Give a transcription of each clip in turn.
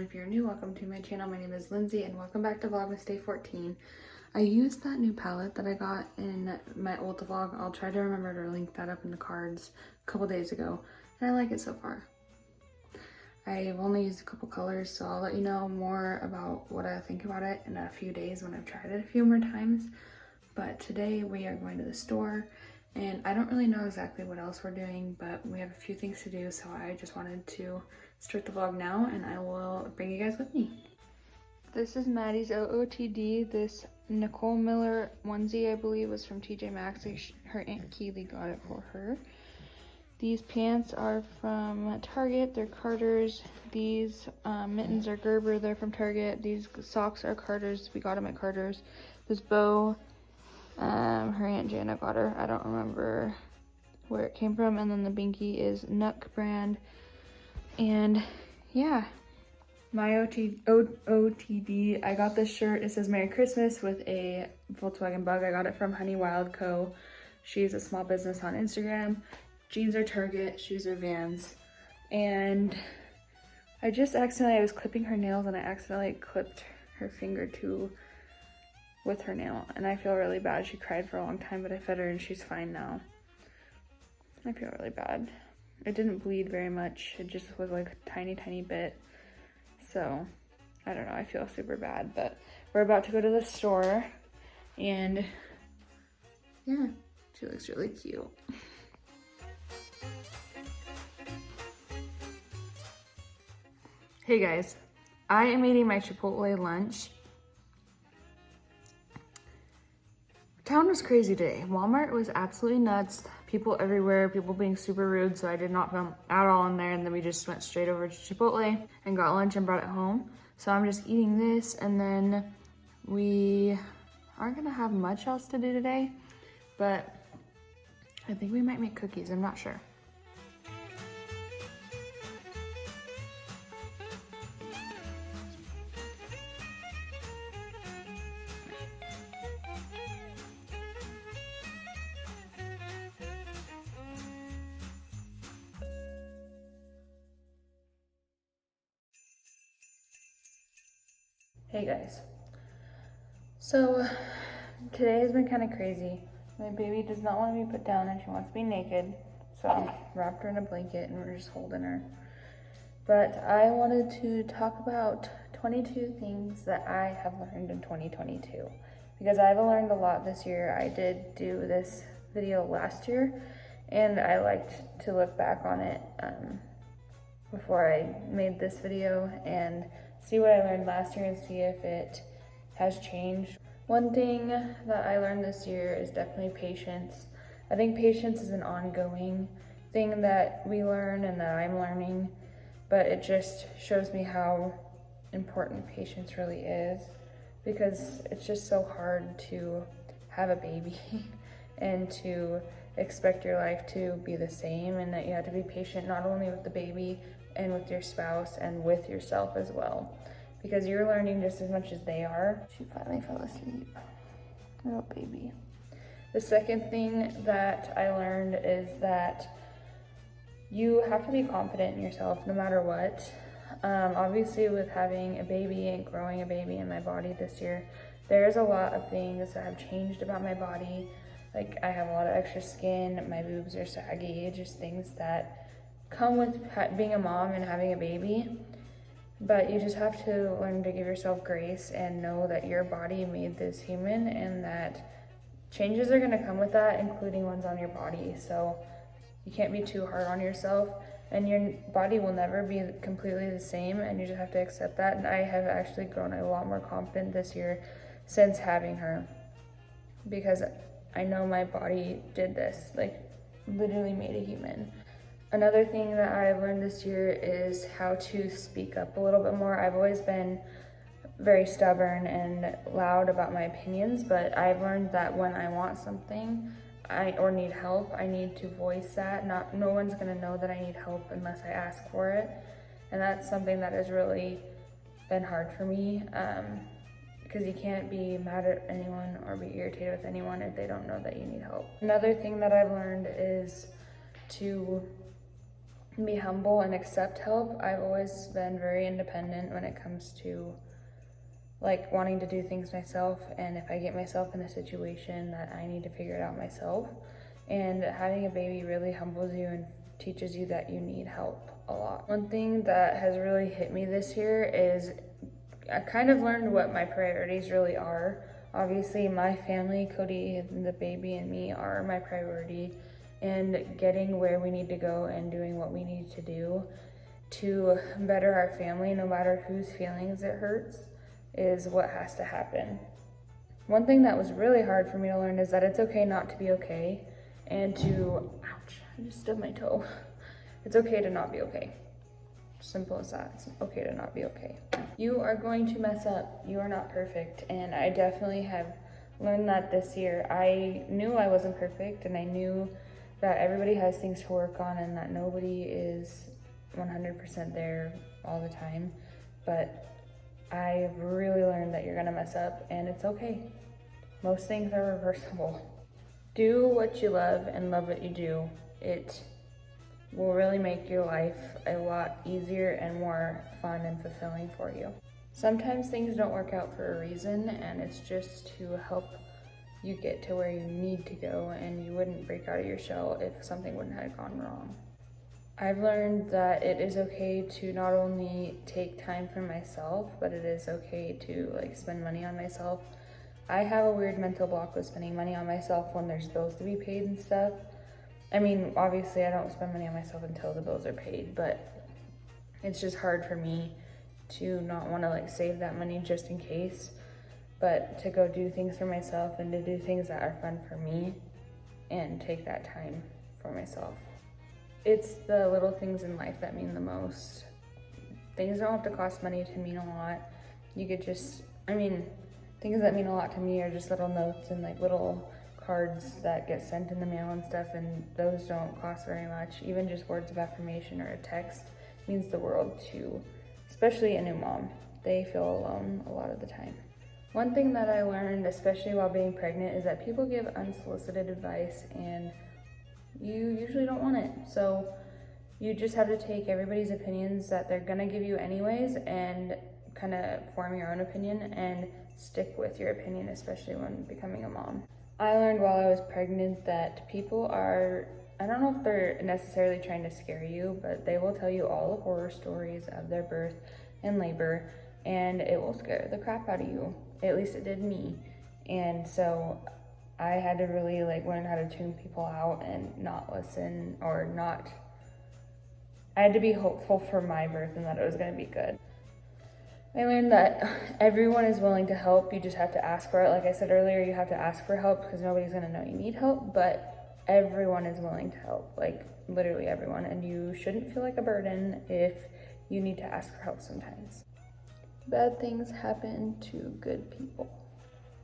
if you're new, welcome to my channel. My name is Lindsay and welcome back to Vlogmas Day 14. I used that new palette that I got in my old vlog. I'll try to remember to link that up in the cards a couple days ago, and I like it so far. I've only used a couple colors, so I'll let you know more about what I think about it in a few days when I've tried it a few more times. But today we are going to the store, and I don't really know exactly what else we're doing, but we have a few things to do, so I just wanted to start the vlog now, and I will bring you guys with me. This is Maddie's OOTD. This Nicole Miller onesie, I believe, was from TJ Maxx. Her Aunt Keely got it for her. These pants are from Target. They're Carter's. These mittens are Gerber. They're from Target. These socks are Carter's. We got them at Carter's. This bow, her Aunt Jana got her. I don't remember where it came from. And then the binky is Nuck brand. And yeah, my OOTD, I got this shirt. It says Merry Christmas with a Volkswagen bug. I got it from Honey Wild Co. She's a small business on Instagram. Jeans are Target, shoes are Vans. And I was clipping her nails and I accidentally clipped her finger too with her nail. And I feel really bad. She cried for a long time, but I fed her and she's fine now. I feel really bad. It didn't bleed very much. It just was like a tiny, tiny bit. So, I don't know. I feel super bad. But we're about to go to the store. And yeah, she looks really cute. Hey guys, I am eating my Chipotle lunch. Town was crazy today. Walmart was absolutely nuts. People everywhere, people being super rude, so I did not film at all in there, and then we just went straight over to Chipotle and got lunch and brought it home. So I'm just eating this, and then we aren't gonna have much else to do today, but I think we might make cookies, I'm not sure. Hey guys, so today has been kind of crazy. My baby does not want to be put down and she wants to be naked, so I wrapped her in a blanket and we're just holding her. But I wanted to talk about 22 things that I have learned in 2022, because I've learned a lot this year. I did do this video last year and I liked to look back on it before I made this video and see what I learned last year and see if it has changed. One thing that I learned this year is definitely patience. I think patience is an ongoing thing that we learn and that I'm learning, but it just shows me how important patience really is, because it's just so hard to have a baby and to expect your life to be the same, and that you have to be patient not only with the baby and with your spouse and with yourself as well, because you're learning just as much as they are. She finally fell asleep. Little baby. The second thing that I learned is that you have to be confident in yourself no matter what. Obviously with having a baby and growing a baby in my body this year, there's a lot of things that have changed about my body. Like I have a lot of extra skin, my boobs are saggy, just things that come with being a mom and having a baby. But you just have to learn to give yourself grace and know that your body made this human and that changes are gonna come with that, including ones on your body. So you can't be too hard on yourself, and your body will never be completely the same, and you just have to accept that. And I have actually grown a lot more confident this year since having her, because I know my body did this, like literally made a human. Another thing that I've learned this year is how to speak up a little bit more. I've always been very stubborn and loud about my opinions, but I've learned that when I want something or need help, I need to voice that. No one's gonna know that I need help unless I ask for it. And that's something that has really been hard for me, because you can't be mad at anyone or be irritated with anyone if they don't know that you need help. Another thing that I've learned is to be humble and accept help. I've always been very independent when it comes to like wanting to do things myself, and if I get myself in a situation that I need to figure it out myself. And having a baby really humbles you and teaches you that you need help a lot. One thing that has really hit me this year is I kind of learned what my priorities really are. Obviously, my family, Cody, the baby, and me are my priority, and getting where we need to go and doing what we need to do to better our family, no matter whose feelings it hurts, is what has to happen. One thing that was really hard for me to learn is that it's okay not to be okay, and to, ouch, I just stubbed my toe. It's okay to not be okay. Simple as that. It's okay to not be okay. You are going to mess up. You are not perfect. And I definitely have learned that this year. I knew I wasn't perfect, and I knew that everybody has things to work on and that nobody is 100% there all the time. But I've really learned that you're gonna mess up, and it's okay. Most things are reversible. Do what you love and love what you do. It will really make your life a lot easier and more fun and fulfilling for you. Sometimes things don't work out for a reason, and it's just to help you get to where you need to go, and you wouldn't break out of your shell if something wouldn't have gone wrong. I've learned that it is okay to not only take time for myself, but it is okay to like spend money on myself. I have a weird mental block with spending money on myself when there's bills to be paid and stuff. I mean, obviously I don't spend money on myself until the bills are paid, but it's just hard for me to not want to like save that money just in case, but to go do things for myself and to do things that are fun for me and take that time for myself. It's the little things in life that mean the most. Things don't have to cost money to mean a lot. You could just, things that mean a lot to me are just little notes and like little cards that get sent in the mail and stuff, and those don't cost very much. Even just words of affirmation or a text means the world to, especially a new mom. They feel alone a lot of the time. One thing that I learned, especially while being pregnant, is that people give unsolicited advice and you usually don't want it. So you just have to take everybody's opinions that they're gonna give you anyways and kind of form your own opinion and stick with your opinion, especially when becoming a mom. I learned while I was pregnant that people are, I don't know if they're necessarily trying to scare you, but they will tell you all the horror stories of their birth and labor, and it will scare the crap out of you. At least it did me. And so I had to really like learn how to tune people out and not listen or not. I had to be hopeful for my birth and that it was going to be good. I learned that everyone is willing to help. You just have to ask for it. Like I said earlier, you have to ask for help because nobody's going to know you need help, but everyone is willing to help, like literally everyone. And you shouldn't feel like a burden if you need to ask for help sometimes. Bad things happen to good people.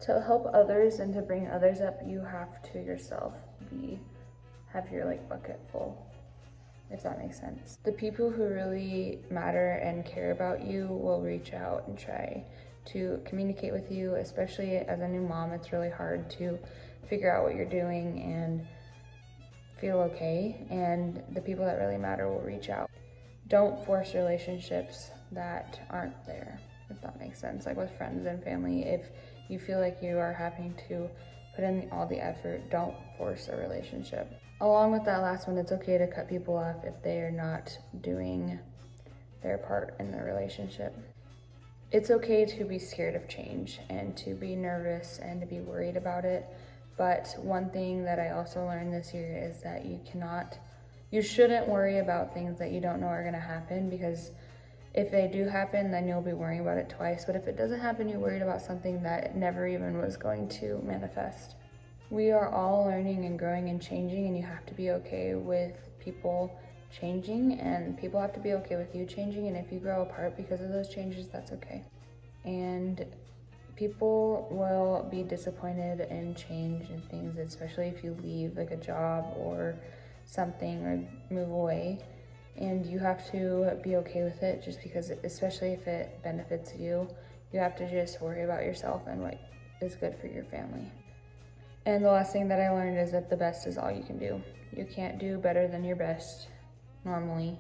To help others and to bring others up, you have to yourself have your like bucket full, if that makes sense. The people who really matter and care about you will reach out and try to communicate with you, especially as a new mom. It's really hard to figure out what you're doing and feel okay, and the people that really matter will reach out. Don't force relationships that aren't there, if that makes sense. Like with friends and family, if you feel like you are having to put in all the effort, don't force a relationship. Along with that last one, it's okay to cut people off if they are not doing their part in the relationship. It's okay to be scared of change and to be nervous and to be worried about it. But one thing that I also learned this year is that you shouldn't worry about things that you don't know are gonna happen, because if they do happen, then you'll be worrying about it twice. But if it doesn't happen, you're worried about something that never even was going to manifest. We are all learning and growing and changing, and you have to be okay with people changing, and people have to be okay with you changing. And if you grow apart because of those changes, that's okay. And people will be disappointed in change and things, especially if you leave like a job or something or move away. And you have to be okay with it, just because, especially if it benefits you, you have to just worry about yourself and what is good for your family. And the last thing that I learned is that the best is all you can do. You can't do better than your best. normally,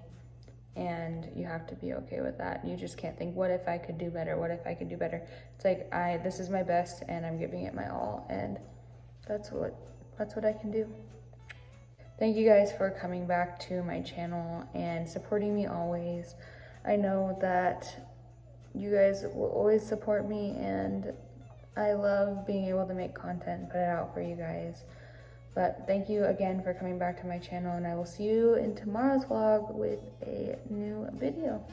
and you have to be okay with that. You just can't think, what if I could do better? What if I could do better? It's like, this is my best and I'm giving it my all, and that's what I can do. Thank you guys for coming back to my channel and supporting me always. I know that you guys will always support me, and I love being able to make content, put it out for you guys. But thank you again for coming back to my channel, and I will see you in tomorrow's vlog with a new video.